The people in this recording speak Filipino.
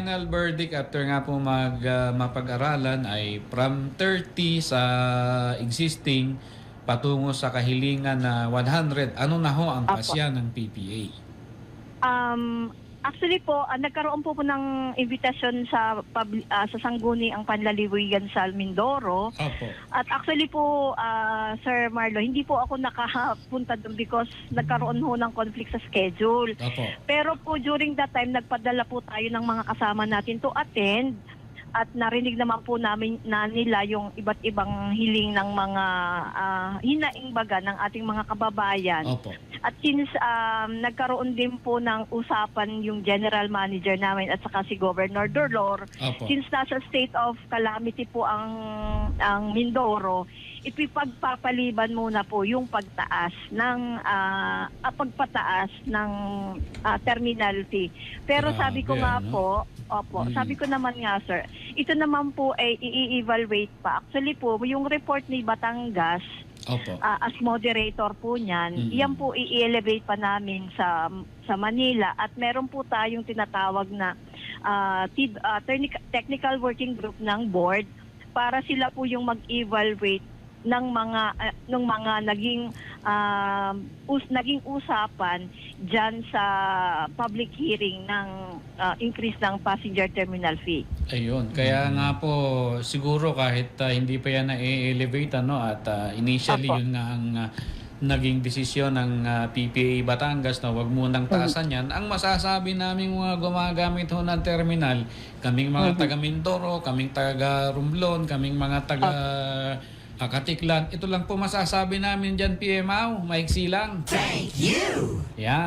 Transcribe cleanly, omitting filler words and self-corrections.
final verdict after nga po mapag-aralan ay from 30 sa existing patungo sa kahilingan na 100. Ano na ho ang Apo. pasya ng PPA? Actually po, nagkaroon po ng invitation sa sa Sangguni ang Panlaliwigan sa Mindoro. Opo. At actually po, Sir Marlo, hindi po ako nakapunta doon because nagkaroon ho ng conflict sa schedule. Opo. Pero po during that time, nagpadala po tayo ng mga kasama natin to attend. At narinig naman po namin na nila yung iba't ibang hiling ng mga hinaing baga ng ating mga kababayan. Opo. At since nagkaroon din po ng usapan yung general manager namin at saka si Governor Dorlor, Opo. since nasa state of calamity po ang Mindoro, ipipagpapaliban muna po yung pagpataas ng terminal fee. Pero Grabe, sabi ko nga ano? po, sabi ko naman nga sir, ito naman po ay i-evaluate pa. Actually po, yung report ni Batangas, Opo. as moderator po niyan, yan po i-elevate pa namin sa Manila at meron po tayong tinatawag na technical working group ng board para sila po yung mag-evaluate ng mga naging usapan diyan sa public hearing ng increase ng passenger terminal fee. Ayun. Kaya nga po siguro kahit hindi pa yan na-elevate at initially Opo. yun nga ang naging desisyon ng PPA Batangas na wag munang taasan yan. Ang masasabi namin mga gumagamit ho ng terminal, kaming mga taga Mindoro, kaming taga Romblon, kaming mga taga Katiklan, ito lang po masasabi namin dyan, PMAW. Maiksi lang. Thank you! Yan.